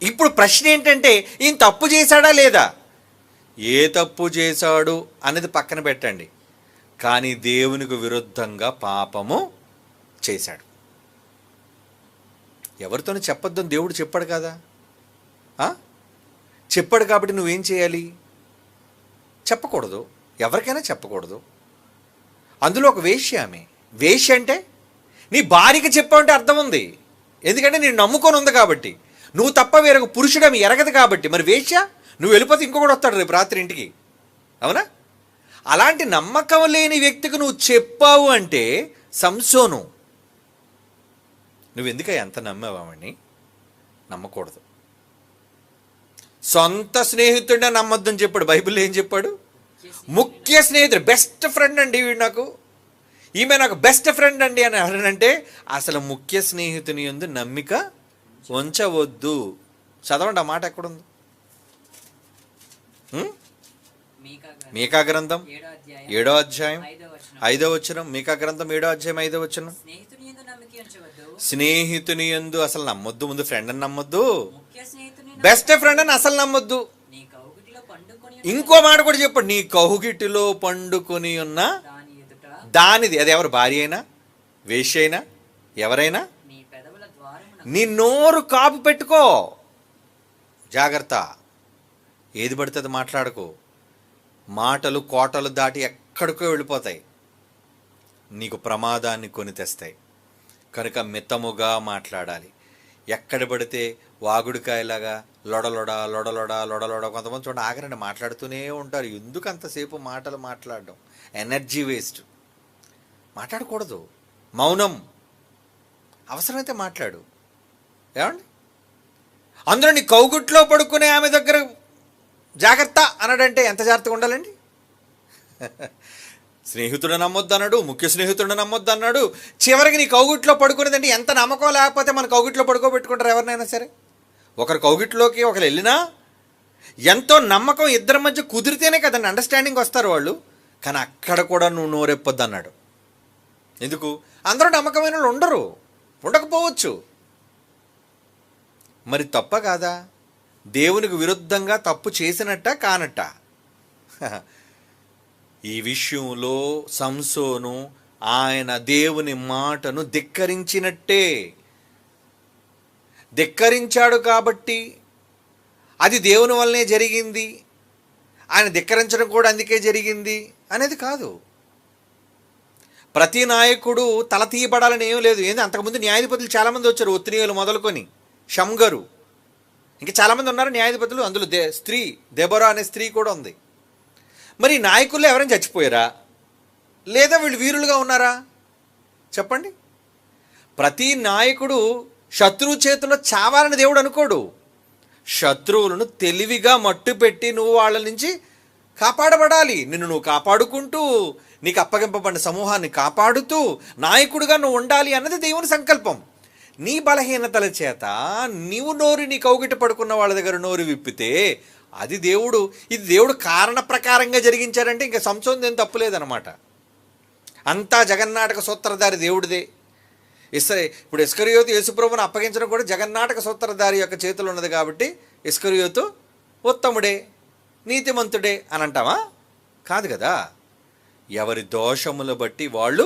ఇప్పుడు ప్రశ్న ఏంటంటే ఈయన తప్పు చేశాడా లేదా? ఏ తప్పు చేశాడు అనేది పక్కన పెట్టండి, కానీ దేవునికి విరుద్ధంగా పాపము చేశాడు. ఎవరితోనూ చెప్పొద్దని దేవుడు చెప్పాడు కదా. చెప్పాడు కాబట్టి నువ్వేం చేయాలి? చెప్పకూడదు, ఎవరికైనా చెప్పకూడదు. అందులో ఒక వేశ్య. ఆమె వేశ్య అంటే నీ భార్యకి చెప్పావంటే అర్థం ఉంది, ఎందుకంటే నేను నమ్ముకొని ఉంది కాబట్టి. నువ్వు తప్ప వేరొక పురుషుడు ఆమె ఎరగదు కాబట్టి. మరి వేశ్య, నువ్వు వెళ్ళిపోతే ఇంకొకటి వస్తాడు రేపు రాత్రి ఇంటికి, అవునా? అలాంటి నమ్మకం లేని వ్యక్తికి నువ్వు చెప్పావు అంటే సంసోను, నువ్వెందుక ఎంత నమ్మావామని? నమ్మకూడదు. సొంత స్నేహితుడినే నమ్మొద్దని చెప్పాడు. బైబిల్లో ఏం చెప్పాడు? ముఖ్య స్నేహితుడు, బెస్ట్ ఫ్రెండ్ అండి వీడు నాకు, ఈమె నాకు బెస్ట్ ఫ్రెండ్ అండి అని అనంటే అసలు ముఖ్య స్నేహితుని యందు నమ్మిక ఉంచవద్దు. చదవండి ఆ మాట ఎక్కడుంది? మీకా గ్రంథం 7వ అధ్యాయం 5వ వచనం. మీకా గ్రంథం 7వ అధ్యాయం 5వ వచనం. స్నేహితుని యందు అసలు నమ్మొద్దు. ముందు ఫ్రెండ్ అని నమ్మొద్దు, బెస్ట్ ఫ్రెండ్ అని అసలు నమ్మొద్దు. ఇంకో మాట కూడా చెప్పండి, నీ కౌగిటిలో పండుకొని ఉన్న దానిది, అది ఎవరు? భార్య అయినా, వేశ్య అయినా, ఎవరైనా, నీ నోరు కాపు పెట్టుకో, జాగ్రత్త. ఏది పడుతుంది మాట్లాడకు. మాటలు కోటలు దాటి ఎక్కడికో వెళ్ళిపోతాయి, నీకు ప్రమాదాన్ని కొని తెస్తాయి. కనుక మితముగా మాట్లాడాలి. ఎక్కడ పడితే వాగుడికాయలాగా లొడలొడ లొడలొడ లొడలొడ. కొంతమంది చూడండి ఆగరండి మాట్లాడుతూనే ఉంటారు. ఎందుకు అంతసేపు మాటలు మాట్లాడడం? Energy waste. మాట్లాడకూడదు. మౌనం. అవసరమైతే మాట్లాడు. ఏమండి? అందులో నీ కౌగుట్లో పడుకునే ఆమె దగ్గర జాగ్రత్త అన్నాడంటే ఎంత జాగ్రత్తగా ఉండాలండి? స్నేహితుడు నమ్మొద్దు అన్నాడు, ముఖ్య స్నేహితుడు నమ్మొద్దు అన్నాడు. చివరికి నీ కౌగిట్లో పడుకునేదంటే ఎంత నమ్మకం లేకపోతే మన కౌగిట్లో పడుకోబెట్టుకుంటారు ఎవరినైనా సరే. ఒకరి కౌగిట్లోకి ఒకరు వెళ్ళినా ఎంతో నమ్మకం ఇద్దరి మధ్య కుదిరితేనే కదండి అండర్స్టాండింగ్ వస్తారు వాళ్ళు. కానీ అక్కడ కూడా నువ్వు నోరెప్పొద్దు అన్నాడు. ఎందుకు? అందరూ నమ్మకమైన వాళ్ళు ఉండరు, ఉండకపోవచ్చు. మరి తప్ప కాదా? దేవునికి విరుద్ధంగా తప్పు చేసినట్ట కానట్ట? ఈ విషయంలో సంసోను ఆయన దేవుని మాటను ధిక్కరించినట్టే. ధిక్కరించాడు కాబట్టి అది దేవుని వల్లనే జరిగింది, ఆయన ధిక్కరించడం కూడా అందుకే జరిగింది అనేది కాదు. ప్రతి నాయకుడు తల తీయబడాలని ఏం లేదు. ఏంది అంతకుముందు న్యాయాధిపతులు చాలామంది వచ్చారు, ఒత్తినియలు మొదలుకొని షంగరు, ఇంకా చాలామంది ఉన్నారు న్యాయాధిపతులు. అందులో దెబొరా అనే స్త్రీ కూడా ఉంది. మరి నాయకుల్లో ఎవరైనా చచ్చిపోయారా లేదా వీళ్ళు వీరులుగా ఉన్నారా చెప్పండి? ప్రతి నాయకుడు శత్రువు చేతిలో చావాలని దేవుడు అనుకోడు. శత్రువులను తెలివిగా మట్టు పెట్టి నువ్వు వాళ్ళ నుంచి కాపాడబడాలి. నిన్ను నువ్వు కాపాడుకుంటూ నీకు అప్పగింపబడిన సమూహాన్ని కాపాడుతూ నాయకుడిగా నువ్వు ఉండాలి అన్నది దేవుని సంకల్పం. నీ బలహీనతల చేత నీవు నీ కౌగిట పడుకున్న వాళ్ళ దగ్గర నోరు విప్పితే అది దేవుడు, ఇది దేవుడు కారణ ప్రకారంగా జరిగించారంటే ఇంకా సంసోన్ ఏం తప్పులేదన్నమాట. అంతా జగన్నాటక సూత్రధారి దేవుడిదే. ఇప్పుడు ఇస్కరియోతు యేసుప్రభుని అప్పగించడం కూడా జగన్నాటక సూత్రధారి యొక్క చేతులు ఉన్నది కాబట్టి ఇస్కరియోతు ఉత్తముడే నీతిమంతుడే అని అంటావా? కాదు కదా. ఎవరి దోషములు బట్టి వాళ్ళు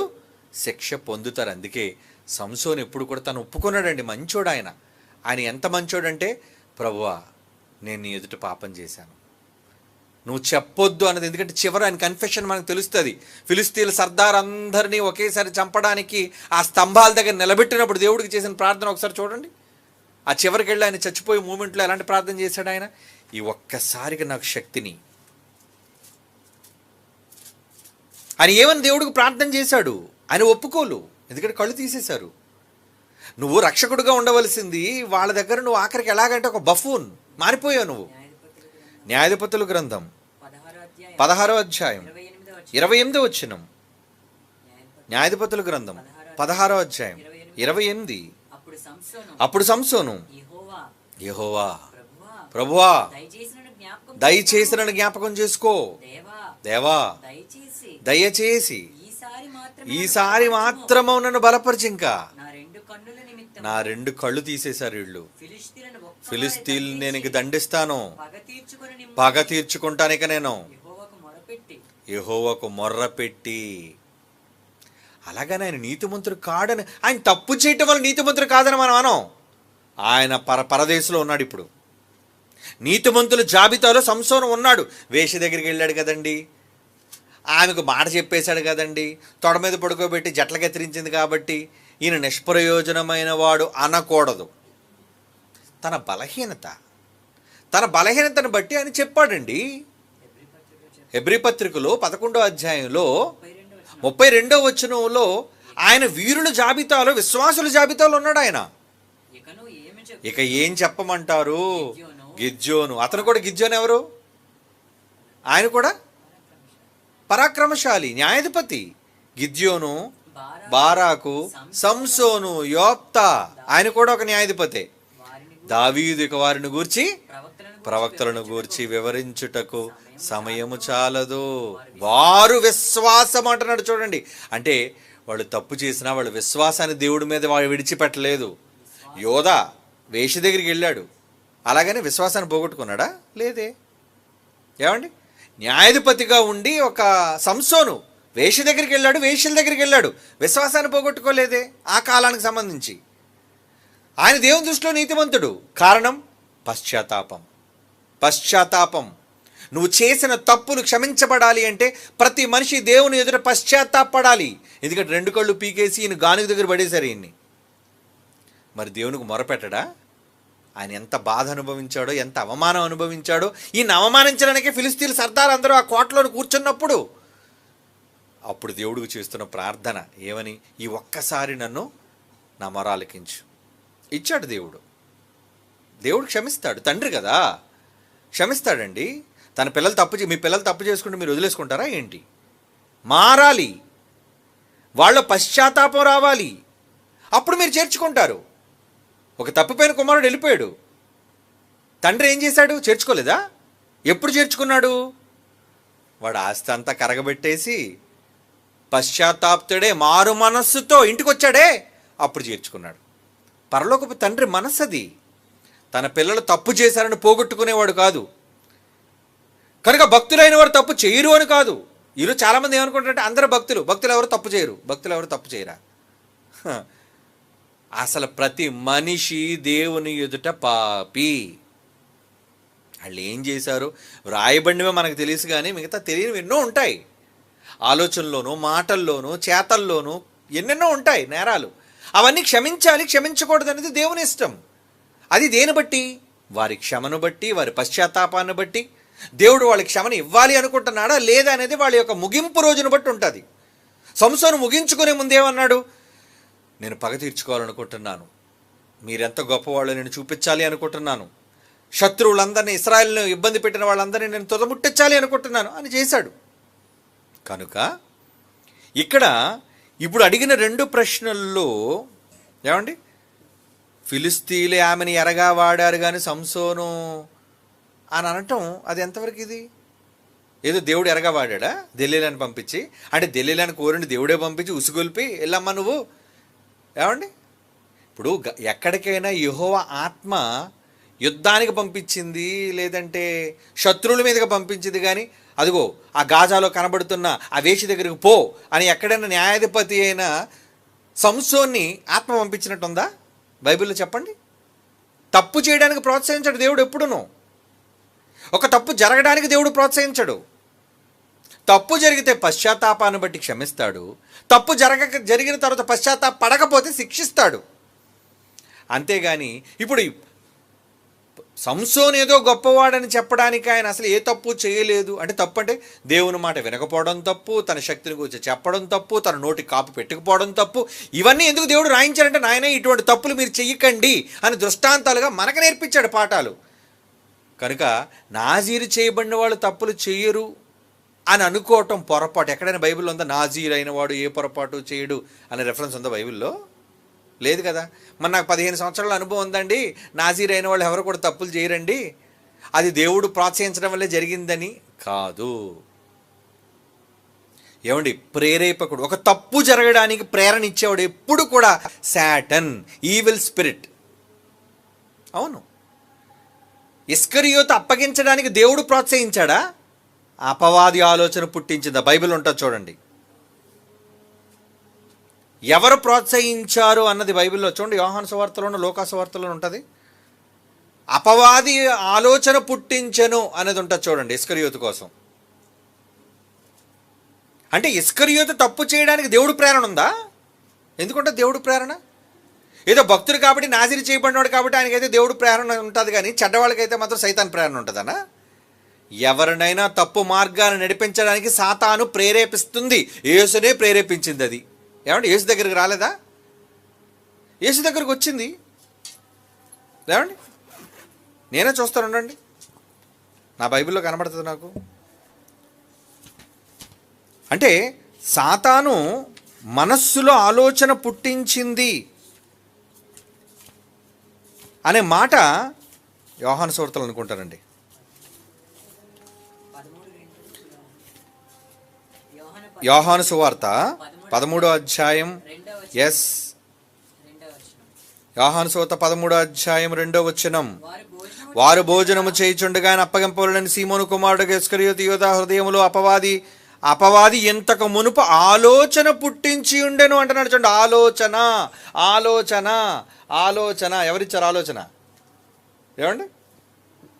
శిక్ష పొందుతారు. అందుకే సంసోను ఎప్పుడు కూడా తను ఒప్పుకున్నాడండి, మంచోడు ఆయన. ఆయన ఎంత మంచోడంటే, ప్రభువా నేను నీ ఎదుట పాపం చేశాను, నువ్వు చెప్పొద్దు అన్నది. ఎందుకంటే చివరి ఆయన కన్ఫెషన్ మనకు తెలుస్తుంది. ఫిలిస్తీన్ల సర్దార్ అందరినీ ఒకేసారి చంపడానికి ఆ స్తంభాల దగ్గర నిలబెట్టినప్పుడు దేవుడికి చేసిన ప్రార్థన ఒకసారి చూడండి. ఆ చివరికి వెళ్ళి ఆయన చచ్చిపోయే మూమెంట్లో ఎలాంటి ప్రార్థన చేశాడు ఆయన, ఈ ఒక్కసారిగా నాకు శక్తిని ఆయన ఏమని దేవుడికి ప్రార్థన చేశాడు. ఆయన ఒప్పుకోలు, ఎందుకంటే కళ్ళు తీసేశారు. నువ్వు రక్షకుడుగా ఉండవలసింది వాళ్ళ దగ్గర, నువ్వు ఆఖరికి ఎలాగంటే ఒక బఫూన్ మారిపోయావు నువ్వు. న్యాయాధిపతుల గ్రంథం 16వ అధ్యాయం 28వ వచనం. న్యాయాధిపతుల గ్రంథం 16వ అధ్యాయం 28. అప్పుడు సంసోను, యెహోవా ప్రభువా దయచేసి నన్ను జ్ఞాపకం చేసుకో, దేవా దయచేసి ఈసారి మాత్రము నన్ను బలపరిచి, ఇంకా నా 2 కళ్ళు తీసేశారు వీళ్ళు. ఫిలిస్తీన్ నేను ఇంక దండిస్తాను, పగ తీర్చుకుంటానిక నేను యెహోవాకు మొర్ర పెట్టి. అలాగని ఆయన నీతిమంతుడు కాడని, ఆయన తప్పు చేయటం వల్ల నీతిమంతుడు కాదని మనం అనం. ఆయన పరదేశంలో ఉన్నాడు ఇప్పుడు. నీతిమంతుల జాబితాలో సంసోను ఉన్నాడు. వేష దగ్గరికి వెళ్ళాడు కదండి, ఆమెకు మాట చెప్పేశాడు కదండి, తొడ మీద పడుకోబెట్టి జట్ల కత్తిరించింది కాబట్టి ఈయన నిష్ప్రయోజనమైన వాడు అనకూడదు. తన బలహీనతను బట్టి ఆయన చెప్పాడండి. హెబ్రీ పత్రికలో 11వ అధ్యాయంలో 32వ వచనంలో ఆయన వీరుల జాబితాలో, విశ్వాసుల జాబితాలో ఉన్నాడు ఆయన. ఇక ఏం చెప్పమంటారు? గిద్యోను. అతను కూడా, గిద్యోను ఎవరు? ఆయన కూడా పరాక్రమశాలి, న్యాయాధిపతి. గిద్యోను, బారాకు, సంసోను, యోప్తా, ఆయన కూడా ఒక న్యాయాధిపతే. దావీదు ఇక వారిని గూర్చి, ప్రవక్తలను గూర్చి వివరించుటకు సమయము చాలదు. వారు విశ్వాసం అంటున్నాడు చూడండి. అంటే వాళ్ళు తప్పు చేసినా వాళ్ళ విశ్వాసాన్ని దేవుడి మీద వాళ్ళు విడిచిపెట్టలేదు. యోధా వేష దగ్గరికి వెళ్ళాడు, అలాగని విశ్వాసాన్ని పోగొట్టుకున్నాడా? లేదే. ఏమండి, న్యాయాధిపతిగా ఉండి ఒక సంసోను వేష దగ్గరికి వెళ్ళాడు, వేషల దగ్గరికి వెళ్ళాడు, విశ్వాసాన్ని పోగొట్టుకోలేదే ఆ కాలానికి సంబంధించి. ఆయన దేవుని దృష్టిలో నీతిమంతుడు. కారణం పశ్చాత్తాపం. నువ్వు చేసిన తప్పులు క్షమించబడాలి అంటే ప్రతి మనిషి దేవుని ఎదుట పశ్చాత్తాపడాలి. ఎందుకంటే 2 కళ్ళు పీకేసి ఈయన గానుగ దగ్గర పడేశారు ఈయన్ని. మరి దేవునికి మొరపెట్టడా? ఆయన ఎంత బాధ అనుభవించాడో, ఎంత అవమానం అనుభవించాడో. ఈయన అవమానించడానికే ఫిలిస్తీన్ల సర్దార్ అందరూ ఆ కోటలో కూర్చున్నప్పుడు అప్పుడు దేవుడికి చేస్తున్న ప్రార్థన ఏమని? ఈ ఒక్కసారి నన్ను నా మొరాలకించు. ఇచ్చాడు దేవుడు. దేవుడు క్షమిస్తాడు, తండ్రి కదా, క్షమిస్తాడండి. తన పిల్లలు మీ పిల్లలు తప్పు చేసుకుంటే మీరు వదిలేసుకుంటారా ఏంటి? మారాలి, వాళ్ళ పశ్చాత్తాపం రావాలి, అప్పుడు మీరు చేర్చుకుంటారు. ఒక తప్పిపోయిన కుమారుడు వెళ్ళిపోయాడు, తండ్రి ఏం చేశాడు? చేర్చుకోలేదా? ఎప్పుడు చేర్చుకున్నాడు? వాడు ఆస్తి అంతా కరగబెట్టేసి పశ్చాత్తాప్తుడే మారు మనస్సుతో ఇంటికి వచ్చాడే, అప్పుడు చేర్చుకున్నాడు. పరలోకపు తండ్రి మనస్సు అది. తన పిల్లలు తప్పు చేశారని పోగొట్టుకునేవాడు కాదు. కనుక భక్తులైన వారు తప్పు చేయరు అని కాదు. ఈరోజు చాలామంది ఏమనుకుంటారంటే అందరూ భక్తులు ఎవరు తప్పు చేయరా? అసలు ప్రతి మనిషి దేవుని ఎదుట పాపి. వాళ్ళు ఏం చేశారు వ్రాయబడినవే మనకు తెలుసు, కానీ మిగతా తెలియనివి ఎన్నో ఉంటాయి. ఆలోచనలోనూ, మాటల్లోనూ, చేతల్లోనూ ఎన్నెన్నో ఉంటాయి నేరాలు. అవన్నీ క్షమించాలి, క్షమించకూడదు అనేది దేవుని ఇష్టం. అది దేని బట్టి? వారి క్షమను బట్టి, వారి పశ్చాత్తాపాన్ని బట్టి. దేవుడు వాళ్ళకి క్షమను ఇవ్వాలి అనుకుంటున్నాడా లేదా అనేది వాళ్ళ యొక్క ముగింపు రోజును బట్టి ఉంటుంది. సంసోను ముగించుకునే ముందేమన్నాడు? నేను పగ తీర్చుకోవాలనుకుంటున్నాను, మీరెంత గొప్పవాళ్ళు నేను చూపించాలి అనుకుంటున్నాను, శత్రువులందరినీ, ఇశ్రాయేలును ఇబ్బంది పెట్టిన వాళ్ళందరినీ నేను తుదముట్టించాలి అనుకుంటున్నాను అని చేశాడు. కనుక ఇక్కడ ఇప్పుడు అడిగిన 2 ప్రశ్నల్లో ఏమండి, ఫిలిస్తీన్లే ఆమెను ఎరగా వాడారు కానీ సంసోను అని అనటం అది ఎంతవరకు? ఇది ఏదో దేవుడు ఎరగా వాడా దెలీలాని పంపించి? అంటే దెలీలాని కోరిని దేవుడే పంపించి ఉసుగొల్పి వెళ్ళమ్మా నువ్వు. ఏమండి, ఇప్పుడు ఎక్కడికైనా యెహోవా ఆత్మ యుద్ధానికి పంపించింది, లేదంటే శత్రువుల మీదకి పంపించింది. కానీ అదిగో ఆ గాజాలో కనబడుతున్న ఆ వేషి దగ్గరికి పో అని ఎక్కడైనా న్యాయాధిపతి అయిన సంసోన్ని ఆత్మ పంపించినట్టుందా బైబిల్లో? చెప్పండి. తప్పు చేయడానికి ప్రోత్సహించడు దేవుడు ఎప్పుడునూ. ఒక తప్పు జరగడానికి దేవుడు ప్రోత్సహించడు. తప్పు జరిగితే పశ్చాత్తాపాన్ని బట్టి క్షమిస్తాడు. తప్పు జరిగిన తర్వాత పశ్చాత్తాపడకపోతే శిక్షిస్తాడు. అంతేగాని ఇప్పుడు సంసోన్ ఏదో గొప్పవాడని చెప్పడానికి ఆయన అసలు ఏ తప్పు చేయలేదు అంటే, తప్పు అంటే దేవుని మాట వినకపోవడం తప్పు, తన శక్తిని గురించి చెప్పడం తప్పు, తన నోటి కాపు పెట్టుకుపోవడం తప్పు. ఇవన్నీ ఎందుకు దేవుడు రాయించాడంటే, నాయన ఇటువంటి తప్పులు మీరు చెయ్యకండి అని దృష్టాంతాలుగా మనకు నేర్పించాడు పాఠాలు. కనుక నాజీరు చేయబడిన వాళ్ళు తప్పులు చెయ్యరు అని అనుకోవటం పొరపాటు. ఎక్కడైనా బైబిల్లో ఉందా నాజీరు అయిన వాడు ఏ పొరపాటు చేయడు అనే రెఫరెన్స్ ఉందా బైబిల్లో? లేదు కదా. మరి నాకు 15 సంవత్సరాల అనుభవం ఉందండి, నాజీర్ అయిన వాళ్ళు ఎవరు కూడా తప్పులు చేయరండి, అది దేవుడు ప్రోత్సహించడం వల్లే జరిగిందని కాదు. ఏమండి, ప్రేరేపకుడు, ఒక తప్పు జరగడానికి ప్రేరణ ఇచ్చేవాడు ఎప్పుడు కూడా శాటన్, ఈవిల్ స్పిరిట్. అవును, ఇస్కరియోతు అప్పగించడానికి దేవుడు ప్రోత్సహించాడా? అపవాది ఆలోచన పుట్టించిందా? బైబిల్ ఉంటుంది చూడండి. ఎవరు ప్రోత్సహించారు అన్నది బైబిల్లో చూడండి. యోహాను సువార్తలోను లోకా సువార్తలోను ఉంటుంది. అపవాది ఆలోచన పుట్టించెను అనేది ఉంటుంది చూడండి ఇస్కరియోతు కోసం. అంటే ఇస్కరియోతు తప్పు చేయడానికి దేవుడు ప్రేరణ ఉందా? ఎందుకంటే దేవుడు ప్రేరణ ఏదో భక్తుడు కాబట్టి, నాజీరు చేయబడినవాడు కాబట్టి ఆయనకైతే దేవుడు ప్రేరణ ఉంటుంది, కానీ చెడ్డవాళ్ళకైతే మాత్రం సైతాన్ ప్రేరణ ఉంటుందనా? ఎవరినైనా తప్పు మార్గాన్ని నడిపించడానికి సాతాను ప్రేరేపిస్తుంది. యేసునే ప్రేరేపించింది అది. ఏమండి, యేసు దగ్గరికి రాలేదా? యేసు దగ్గరికి వచ్చింది. ఏమండి, నేనే చూస్తాను ఉండండి, నా బైబిల్లో కనబడుతుంది నాకు. అంటే సాతాను మనస్సులో ఆలోచన పుట్టించింది అనే మాట యోహాను సువార్తలో అనుకుంటానండి. యోహాను సువార్త 13వ అధ్యాయం. ఎస్, యోహాను సువార్త 13వ అధ్యాయం 2వ వచనం. వారు భోజనము చేయుచుండగా అప్పగింపబడిన సీమోను కుమారుడు ఇస్కరియోతు యూదా హృదయములో అపవాది ఇంతకు మునుపు ఆలోచన పుట్టించి ఉండెను అంటున్నాడు చూడండి. ఆలోచన ఆలోచన ఆలోచన. ఎవరిచ్చారు ఆలోచన? ఏమండి,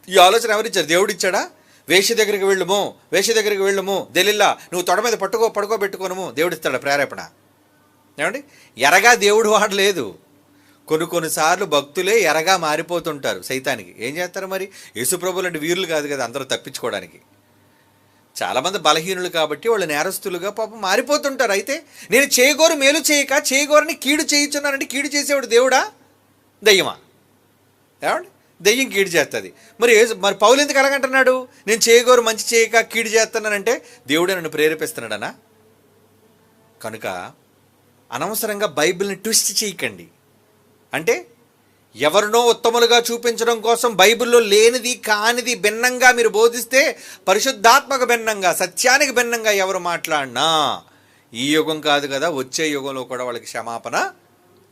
ఈ ఆలోచన ఎవరిచ్చారు? దేవుడిచ్చాడా? వేష దగ్గరికి వెళ్ళుము దెలిల్లా నువ్వు తొడ మీద పడుకోబెట్టుకోను దేవుడిస్తాడు ప్రేరేపణ. ఏమండి, ఎరగా దేవుడు వాడలేదు. కొన్నిసార్లు భక్తులే ఎరగా మారిపోతుంటారు సైతానికి. ఏం చేస్తారు మరి? యేసుప్రభులు అంటే వీరులు కాదు కదా అందరూ తప్పించుకోవడానికి. చాలామంది బలహీనులు కాబట్టి వాళ్ళు నేరస్తులుగా పాపం మారిపోతుంటారు. అయితే నేను చేయగోరు మేలు చేయక చేయగోరని కీడు చేయించున్నానంటే కీడు చేసేవాడు దేవుడా దయ్యమా? ఏమండి, దెయ్యం కీడు చేస్తుంది. మరి పౌలు ఎందుకు అలాగంటున్నాడు? నేను చేయగోరు మంచి చేయక కీడు చేస్తున్నానంటే దేవుడే నన్ను ప్రేరేపిస్తున్నాడనా? కనుక అనవసరంగా బైబిల్ని ట్విస్ట్ చేయకండి. అంటే ఎవరినో ఉత్తములుగా చూపించడం కోసం బైబిల్లో లేనిది కానిది భిన్నంగా మీరు బోధిస్తే, పరిశుద్ధాత్మక భిన్నంగా సత్యానికి భిన్నంగా ఎవరు మాట్లాడినా ఈ యుగం కాదు కదా, వచ్చే యుగంలో కూడా వాళ్ళకి క్షమాపణ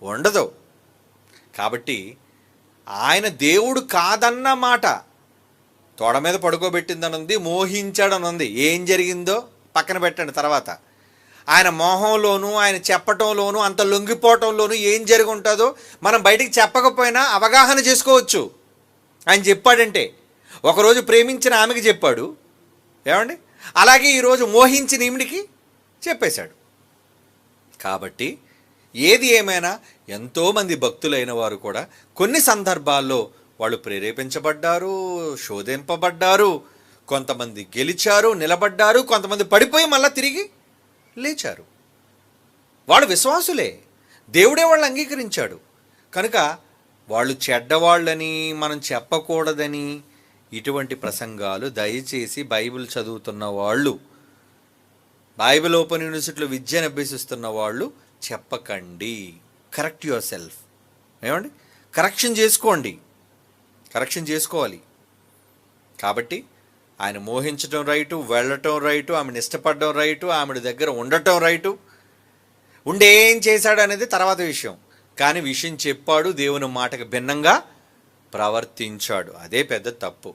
ఉండదు. కాబట్టి ఆయన దేవుడు కాదన్న మాట తోడ మీద పడుకోబెట్టిందని ఉంది, మోహించాడని ఉంది. ఏం జరిగిందో పక్కన పెట్టండి. తర్వాత ఆయన మోహంలోనూ ఆయన చెప్పటంలోనూ అంత లొంగిపోవటంలోనూ ఏం జరిగి ఉంటుందో మనం బయటికి చెప్పకపోయినా అవగాహన చేసుకోవచ్చు. ఆయన చెప్పాడంటే ఒకరోజు ప్రేమించిన ఆమెకి చెప్పాడు, ఏమండి, అలాగే ఈరోజు మోహించిన ఈమెడికి చెప్పేశాడు. కాబట్టి ఏది ఏమైనా ఎంతోమంది భక్తులైన వారు కూడా కొన్ని సందర్భాల్లో వాళ్ళు ప్రేరేపించబడ్డారు, శోధింపబడ్డారు. కొంతమంది గెలిచారు, నిలబడ్డారు. కొంతమంది పడిపోయి మళ్ళీ తిరిగి లేచారు. వాళ్ళు విశ్వాసులే, దేవుడే వాళ్ళని అంగీకరించాడు. కనుక వాళ్ళు చెడ్డవాళ్ళని మనం చెప్పకూడదని ఇటువంటి ప్రసంగాలు దయచేసి బైబిల్ చదువుతున్న వాళ్ళు, బైబిల్ ఓపెన్ యూనివర్సిటీలో విద్యను అభ్యసిస్తున్న వాళ్ళు చెప్పకండి. Correct your self. ఏమండి, కరెక్షన్ చేసుకోవాలి. కాబట్టి ఆయన మోహించడం రైటు, వెళ్ళటం రైటు, ఆమెను ఇష్టపడడం రైటు, ఆమె దగ్గర ఉండటం రైటు. ఉండేం చేశాడు అనేది తర్వాత విషయం. కానీ విషయం చెప్పాడు, దేవుని మాటకు భిన్నంగా ప్రవర్తించాడు. అదే పెద్ద తప్పు.